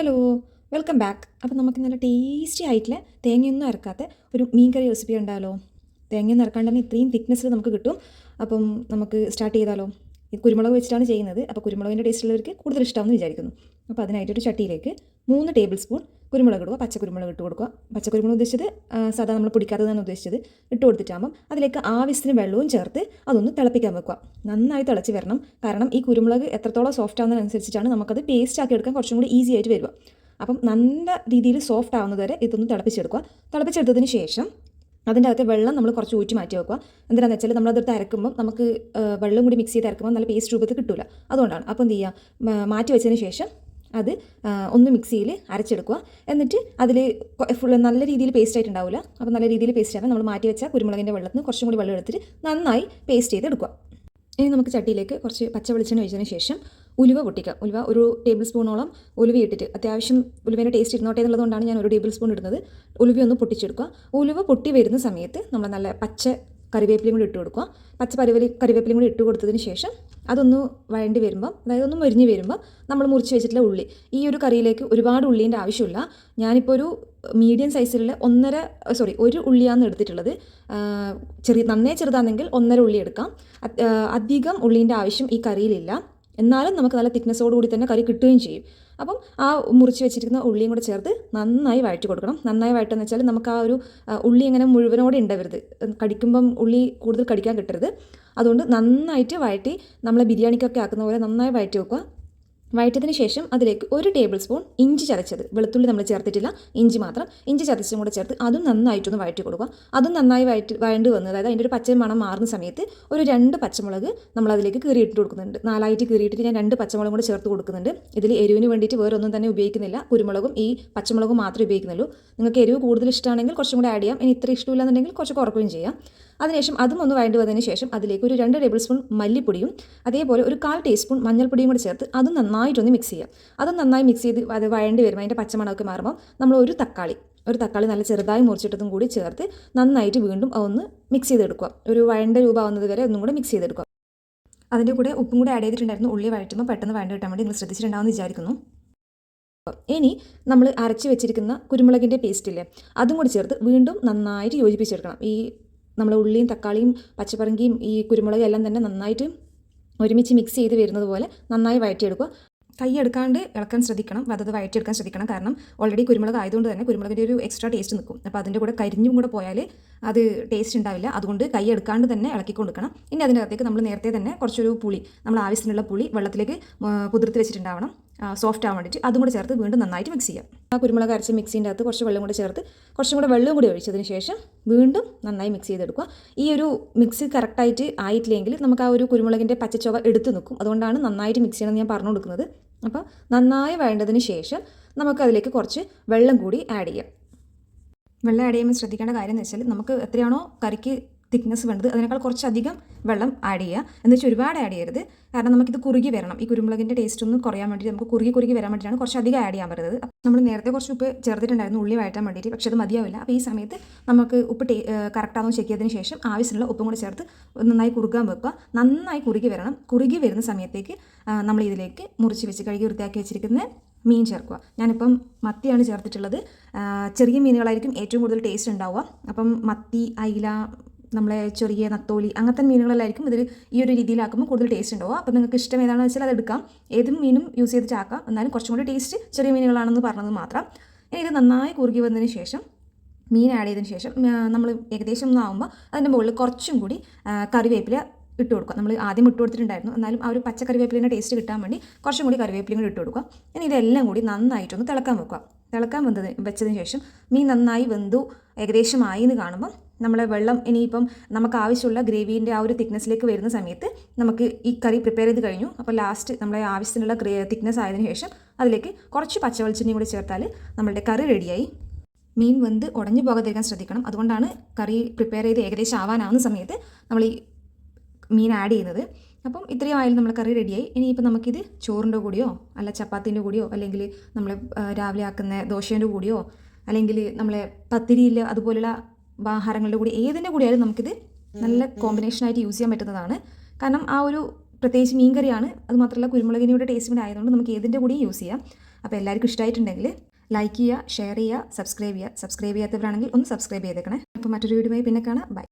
Hello, welcome back. അപ്പം നമുക്ക് നല്ല ടേസ്റ്റി ആയിട്ടുള്ള തേങ്ങയൊന്നും അരക്കാത്ത ഒരു മീൻ കറി റെസിപ്പി ഉണ്ടാലോ. തേങ്ങയൊന്നും അരക്കാണ്ട് തന്നെ ഇത്രയും തിക്നെസ്സിൽ നമുക്ക് കിട്ടും. അപ്പം നമുക്ക് സ്റ്റാർട്ട് ചെയ്താലോ. ഇത് കുരുമുളക് വെച്ചിട്ടാണ് ചെയ്യുന്നത്. അപ്പോൾ കുരുമുളകിൻ്റെ ടേസ്റ്റ് ഉള്ളവർക്ക് കൂടുതൽ ഇഷ്ടമാണെന്ന് വിചാരിക്കുന്നു. അപ്പോൾ അതിനായിട്ടൊരു ചട്ടിയിലേക്ക് 3 ടേബിൾ സ്പൂൺ കുരുമുളക് ഇടുക. പച്ചക്കുരുമുളക് ഇട്ട് കൊടുക്കുക. പച്ചക്കുരുമുളക് ഉദ്ദേശിച്ചത് സാധാ നമ്മൾ പൊടിക്കാത്തതാണ് ഉദ്ദേശിച്ചത്. ഇട്ട് കൊടുത്തിട്ടാകുമ്പം അതിലേക്ക് ആവശ്യത്തിന് വെള്ളവും ചേർത്ത് അതൊന്ന് തിളപ്പിക്കാൻ വെക്കുക. നന്നായി തിളച്ച് വരണം. കാരണം ഈ കുരുമുളക് എത്രത്തോളം സോഫ്റ്റ് ആവുന്നതിനനുസരിച്ചിട്ടാണ് നമുക്കത് പേസ്റ്റ് ആക്കി എടുക്കാൻ കുറച്ചും കൂടി ഈസി ആയിട്ട് വരിക. അപ്പം നല്ല രീതിയിൽ സോഫ്റ്റ് ആവുന്നത് വരെ ഇതൊന്ന് തിളപ്പിച്ചെടുക്കുക. തിളപ്പിച്ചെടുത്തതിന് ശേഷം അതിൻ്റെ അകത്ത് വെള്ളം നമ്മൾ കുറച്ച് ഊറ്റി മാറ്റി വെക്കുക. എന്തിനാണെന്ന് വെച്ചാൽ നമ്മളതെടുത്ത് അരക്കുമ്പോൾ നമുക്ക് വെള്ളം കൂടി മിക്സ് ചെയ്ത് അരക്കുമ്പോൾ നല്ല പേസ്റ്റ് രൂപത്തിൽ കിട്ടില്ല. അതുകൊണ്ടാണ്. അപ്പോൾ എന്ത് ചെയ്യുക, മാറ്റി വെച്ചതിന് ശേഷം അത് ഒന്ന് മിക്സിയിൽ അരച്ചെടുക്കുക. എന്നിട്ട് അതിൽ ഫുൾ നല്ല രീതിയിൽ പേസ്റ്റ് ആയിട്ടുണ്ടാവില്ല. അപ്പോൾ നല്ല രീതിയിൽ പേസ്റ്റ് ആകാൻ നമ്മൾ മാറ്റി വെച്ച കുരുമുളകിൻ്റെ വെള്ളത്തിൽ നിന്ന് കുറച്ചും കൂടി വെള്ളം എടുത്തിട്ട് നന്നായി പേസ്റ്റ് ചെയ്തെടുക്കുക. ഇനി നമുക്ക് ചട്ടിയിലേക്ക് കുറച്ച് പച്ച വെളിച്ചെണ്ണ ഒഴിച്ചതിന് ശേഷം ഉലുവ പൊട്ടിക്കുക. ഉലുവ ഒരു ടേബിൾ സ്പൂണോളം ഉലുവ ഇട്ടിട്ട്, അത്യാവശ്യം ഉലുവേൻ്റെ ടേസ്റ്റ് ഇരുന്നോട്ടെ എന്നുള്ളതുകൊണ്ടാണ് ഞാൻ ഒരു ടേബിൾ സ്പൂൺ ഇടുന്നത്. ഉലുവ ഒന്ന് പൊട്ടിച്ചെടുക്കുക. ഉലുവ പൊട്ടി വരുന്ന സമയത്ത് നമ്മൾ നല്ല പച്ച കറിവേപ്പിലയും കൂടി ഇട്ട് കൊടുക്കുക. പച്ച കറിവേപ്പിലയും കൂടി ഇട്ട് കൊടുത്തതിന് ശേഷം അതൊന്ന് വഴണ്ടി വരുമ്പം, അതായത് ഒന്ന് മൊരിഞ്ഞ് വരുമ്പോൾ നമ്മൾ മുറിച്ച് വെച്ചിട്ടുള്ള ഉള്ളി, ഈ ഒരു കറിയിലേക്ക് ഒരുപാട് ഉള്ളീൻ്റെ ആവശ്യമില്ല. ഞാനിപ്പോൾ ഒരു മീഡിയം സൈസിലുള്ള ഒരു ഉള്ളിയാണ് എടുത്തിട്ടുള്ളത്. നന്നേ ചെറുതാണെങ്കിൽ 1.5 ഉള്ളി എടുക്കാം. അധികം ഉള്ളീൻ്റെ ആവശ്യം ഈ കറിയിലില്ല. എന്നാലും നമുക്ക് നല്ല തിക്നെസ്സോട് കൂടി തന്നെ കറി കിട്ടുകയും ചെയ്യും. അപ്പം ആ മുറിച്ച് വെച്ചിരിക്കുന്ന ഉള്ളിയും കൂടെ ചേർത്ത് നന്നായി വഴറ്റി കൊടുക്കണം. നന്നായി വഴറ്റുമെന്ന് വെച്ചാൽ നമുക്ക് ആ ഒരു ഉള്ളി ഇങ്ങനെ മുഴുവനോടെ ഉണ്ടാവരുത്. കടിക്കുമ്പം ഉള്ളി കൂടുതൽ കടിക്കാൻ കിട്ടരുത്. അതുകൊണ്ട് നന്നായിട്ട് വഴറ്റി, നമ്മളെ ബിരിയാണിക്കൊക്കെ ആക്കുന്ന പോലെ നന്നായി വഴറ്റി വെക്കുക. വഴറ്റിയതിന് ശേഷം അതിലേക്ക് 1 ടേബിൾ സ്പൂൺ ഇഞ്ചി ചതച്ചത്, വെളുത്തുള്ളി നമ്മൾ ചേർത്തിട്ടില്ല, ഇഞ്ചി മാത്രം, ഇഞ്ചി ചതച്ചും കൂടെ ചേർത്ത് അതും നന്നായിട്ടൊന്ന് വഴറ്റി കൊടുക്കുക. അതും നന്നായി വഴണ്ടി വന്ന്, അതായത് അതിൻ്റെ ഒരു പച്ച മണം മാറുന്ന സമയത്ത് ഒരു 2 പച്ചമുളക് നമ്മൾ അതിലേക്ക് കീറിയിട്ട് കൊടുക്കുന്നുണ്ട്. 4ആയിട്ട് കീറിയിട്ടിട്ട് ഞാൻ 2 പച്ചമുളകും കൂടെ ചേർത്ത് കൊടുക്കുന്നുണ്ട്. ഇതിൽ എരിവിന് വേണ്ടിയിട്ട് വേറെ ഒന്നും തന്നെ ഉപയോഗിക്കുന്നില്ല. കുരുമുളകും ഈ പച്ചമുളകും മാത്രമേ ഉപയോഗിക്കുന്നുള്ളൂ. നിങ്ങൾക്ക് എരിവ് കൂടുതൽ ഇഷ്ടമാണെങ്കിൽ കുറച്ചും കൂടെ ആഡ് ചെയ്യാം. ഇനി ഇത്ര ഇഷ്ടമില്ലാന്നുണ്ടെങ്കിൽ കുറച്ച് കുറക്കുകയും ചെയ്യാം. അതിനുശേഷം അതും ഒന്ന് വഴണ്ടി വന്നതിന് ശേഷം അതിലേക്ക് ഒരു 2 ടേബിൾ സ്പൂൺ മല്ലിപ്പൊടിയും അതേപോലെ ഒരു 1/4 ടീസ്പൂൺ മഞ്ഞൾപ്പൊടിയും കൂടി ചേർത്ത് അതും നന്നായിട്ടൊന്ന് മിക്സ് ചെയ്യാം. അതും നന്നായി മിക്സ് ചെയ്ത് അത് വഴണ്ടി വരുമ്പോൾ, അതിൻ്റെ പച്ചമണമൊക്കെ മാറുമ്പോൾ നമ്മൾ ഒരു തക്കാളി നല്ല ചെറുതായി മുറിച്ചിട്ടതും കൂടി ചേർത്ത് നന്നായിട്ട് വീണ്ടും ഒന്ന് മിക്സ് ചെയ്തെടുക്കുക. ഒരു വഴണ്ട രൂപമാവുന്നത് വരെ ഒന്നും കൂടെ മിക്സ് ചെയ്തെടുക്കുക. അതിൻ്റെ കൂടെ ഉപ്പും കൂടെ ആഡ് ചെയ്തിട്ടുണ്ടായിരുന്നു. ഉള്ളി വഴറ്റുമ്പോൾ പെട്ടെന്ന് വഴണ്ട് കിട്ടാൻ വേണ്ടി നിങ്ങൾ ശ്രദ്ധിച്ചിട്ടുണ്ടാവുമെന്ന് വിചാരിക്കുന്നു. ഇനി നമ്മൾ അരച്ച് വെച്ചിരിക്കുന്ന കുരുമുളകിൻ്റെ പേസ്റ്റില്ലേ, അതും കൂടി ചേർത്ത് വീണ്ടും നന്നായിട്ട് യോജിപ്പിച്ചെടുക്കണം. ഈ നമ്മൾ ഉള്ളിയും തക്കാളിയും പച്ചപ്പറങ്കിയും ഈ കുരുമുളകും എല്ലാം തന്നെ നന്നായിട്ട് ഒരുമിച്ച് മിക്സ് ചെയ്ത് വരുന്നത് പോലെ നന്നായി വഴറ്റിയെടുക്കുക. കൈ എടുക്കാണ്ട് ഇളക്കാൻ ശ്രദ്ധിക്കണം, അത് വഴറ്റിയെടുക്കാൻ ശ്രദ്ധിക്കണം. കാരണം ഓൾറെഡി കുരുമുളക് ആയതുകൊണ്ട് തന്നെ കുരുമുളകിൻ്റെ ഒരു എക്സ്ട്രാ ടേസ്റ്റ് നിൽക്കും. അപ്പോൾ അതിൻ്റെ കൂടെ കരിഞ്ഞും കൂടെ പോയാൽ അത് ടേസ്റ്റ് ഉണ്ടാവില്ല. അതുകൊണ്ട് കൈ എടുക്കാണ്ട് തന്നെ ഇളക്കി കൊടുക്കണം. ഇനി അതിനകത്തേക്ക് നമ്മൾ നേരത്തെ തന്നെ കുറച്ചൊരു പുളി, നമ്മൾ ആവശ്യത്തിനുള്ള പുളി വെള്ളത്തിലേക്ക് കുതിർത്ത് വെച്ചിട്ടുണ്ടാവണം, സോഫ്റ്റ് ആവാൻ വേണ്ടിയിട്ട്. അതും കൂടെ ചേർത്ത് വീണ്ടും നന്നായിട്ട് മിക്സ് ചെയ്യാം. ആ കുരുമുളക് അരച്ച മിക്സിൻ്റെ അകത്ത് കുറച്ച് വെള്ളം കൂടെ ചേർത്ത് കുറച്ചും കൂടെ വെള്ളം കൂടി ഒഴിച്ചതിന് ശേഷം വീണ്ടും നന്നായി മിക്സ് ചെയ്തെടുക്കുക. ഈ ഒരു മിക്സ് കറക്റ്റായിട്ട് ആയിട്ടില്ലെങ്കിൽ നമുക്ക് ആ ഒരു കുരുമുളകിൻ്റെ പച്ചച്ചൊവ എടുത്ത് നിൽക്കും. അതുകൊണ്ടാണ് നന്നായിട്ട് മിക്സ് ചെയ്യണമെന്ന് ഞാൻ പറഞ്ഞു കൊടുക്കുന്നത്. അപ്പോൾ നന്നായി വഴണ്ടതിന് ശേഷം നമുക്കതിലേക്ക് കുറച്ച് വെള്ളം കൂടി ആഡ് ചെയ്യാം. വെള്ളം ആഡ് ചെയ്യുമ്പോൾ ശ്രദ്ധിക്കേണ്ട കാര്യം എന്ന് വെച്ചാൽ, നമുക്ക് എത്രയാണോ കറിക്ക് തിക്നെസ് വേണ്ടത് അതിനേക്കാൾ കുറച്ചധികം വെള്ളം ആഡ് ചെയ്യുക. എന്ന് വെച്ചാൽ ഒരുപാട് ആഡ് ചെയ്യരുത്. കാരണം നമുക്കിത് കുറുകി വരണം. ഈ കുരുമുളകിൻ്റെ ടേസ്റ്റ് ഒന്ന് കുറയാൻ വേണ്ടിയിട്ട്, നമുക്ക് കുറുകി വരാൻ വേണ്ടിയിട്ടാണ് കുറച്ചധികം ആഡ് ചെയ്യാൻ പറ്റുന്നത്. നമ്മൾ നേരത്തെ കുറച്ച് ഉപ്പ് ചേർത്തിട്ടുണ്ടായിരുന്നു ഉള്ളി വഴറ്റാൻ വേണ്ടിയിട്ട്, പക്ഷേ അത് മതിയാവില്ല. അപ്പോൾ ഈ സമയത്ത് നമുക്ക് ഉപ്പ് കറക്റ്റാണോ ചെക്ക് ചെയ്തതിന് ശേഷം ആവശ്യമുള്ള ഉപ്പും കൂടി ചേർത്ത് നന്നായി കുറുകാൻ വെക്കുക. നന്നായി കുറുകി വരണം. കുറുകി വരുന്ന സമയത്തേക്ക് നമ്മൾ ഇതിലേക്ക് മുറിച്ച് വെച്ച് കഴുകി വൃത്തിയാക്കി വെച്ചിരിക്കുന്ന മീൻ ചേർക്കുക. ഞാനിപ്പം മത്തിയാണ് ചേർത്തിട്ടുള്ളത്. ചെറിയ മീനുകളായിരിക്കും ഏറ്റവും കൂടുതൽ ടേസ്റ്റ് ഉണ്ടാവുക. അപ്പം മത്തി, അയില, നമ്മളെ ചെറിയ നത്തോലി, അങ്ങനത്തെ മീനുകളെല്ലായിരിക്കും ഇതിൽ ഈ ഒരു രീതിയിലാക്കുമ്പോൾ കൂടുതൽ ടേസ്റ്റ് ഉണ്ടാവുക. അപ്പോൾ നിങ്ങൾക്ക് ഇഷ്ടം ഏതാണെന്ന് വെച്ചാൽ അത് എടുക്കാം. ഏതും മീനും യൂസ് ചെയ്ത് ചാക്കാം. എന്നാലും കുറച്ചും കൂടി ടേസ്റ്റ് ചെറിയ മീനുകളാണെന്ന് പറഞ്ഞത് മാത്രം. ഇനി ഇത് നന്നായി കുറുകി വന്നതിന് ശേഷം, മീൻ ആഡ് ചെയ്തതിന് ശേഷം നമ്മൾ ഏകദേശം ഒന്നാകുമ്പോൾ അതിൻ്റെ മുകളിൽ കുറച്ചും കൂടി കറിവേപ്പില ഇട്ട് കൊടുക്കുക. നമ്മൾ ആദ്യം ഇട്ട് കൊടുത്തിട്ടുണ്ടായിരുന്നു, എന്നാലും ആ ഒരു പച്ച കറിവേപ്പിലിൻ്റെ ടേസ്റ്റ് കിട്ടാൻ വേണ്ടി കുറച്ചും കൂടി കറിവേപ്പിലയും കൂടി ഇട്ട് കൊടുക്കുക. ഇനി ഇതെല്ലാം കൂടി നന്നായിട്ടൊന്ന് തിളക്കാൻ വെക്കുക. തിളക്കാൻ വെച്ചതിന് ശേഷം മീൻ നന്നായി വെന്തു ഏകദേശം ആയി എന്ന് കാണുമ്പം നമ്മളെ വെള്ളം ഇനിയിപ്പം നമുക്ക് ആവശ്യമുള്ള ഗ്രേവീൻ്റെ ആ ഒരു തിക്നെസ്സിലേക്ക് വരുന്ന സമയത്ത് നമുക്ക് ഈ കറി പ്രിപ്പയർ ചെയ്ത് കഴിഞ്ഞു. അപ്പോൾ ലാസ്റ്റ് നമ്മളെ ആവശ്യത്തിനുള്ള തിക്നെസ് ആയതിനു ശേഷം അതിലേക്ക് കുറച്ച് പച്ചവെളിച്ചെണ്ണയും കൂടി ചേർത്താൽ നമ്മളുടെ കറി റെഡിയായി. മീൻ വെന്ത് ഉടഞ്ഞു പോകാതിരിക്കാൻ ശ്രദ്ധിക്കണം. അതുകൊണ്ടാണ് കറി പ്രിപ്പയർ ചെയ്ത് ഏകദേശം ആവാനാവുന്ന സമയത്ത് നമ്മൾ ഈ മീൻ ആഡ് ചെയ്യുന്നത്. അപ്പം ഇത്രയും ആയാലും നമ്മുടെ കറി റെഡിയായി. ഇനിയിപ്പോൾ നമുക്കിത് ചോറിൻ്റെ കൂടിയോ അല്ല ചപ്പാത്തിൻ്റെ കൂടിയോ അല്ലെങ്കിൽ നമ്മൾ രാവിലെ ആക്കുന്ന ദോശേൻ്റെ കൂടിയോ അല്ലെങ്കിൽ നമ്മളെ പത്തിരിയിൽ അതുപോലുള്ള ആഹാരങ്ങളുടെ കൂടി ഏതിൻ്റെ കൂടിയായാലും നമുക്കിത് നല്ല കോമ്പിനേഷനായിട്ട് യൂസ് ചെയ്യാൻ പറ്റുന്നതാണ്. കാരണം ആ ഒരു പ്രത്യേകിച്ച് മീൻ കറിയാണ്, അതുമാത്രമല്ല കുരുമുളകിൻ്റെ ടേസ്റ്റ് കൂടി ആയതുകൊണ്ട് നമുക്ക് ഏതിൻ്റെ കൂടിയും യൂസ് ചെയ്യാം. അപ്പോൾ എല്ലാവർക്കും ഇഷ്ടമായിട്ടുണ്ടെങ്കിൽ ലൈക്ക് ചെയ്യുക, ഷെയർ ചെയ്യുക, സബ്സ്ക്രൈബ് ചെയ്യാത്തവരാണെങ്കിൽ ഒന്ന് സബ്സ്ക്രൈബ് ചെയ്തേക്കണേ. അപ്പോൾ മറ്റൊരു വീഡിയോയുമായി പിന്നെ കാണാം. ബൈ.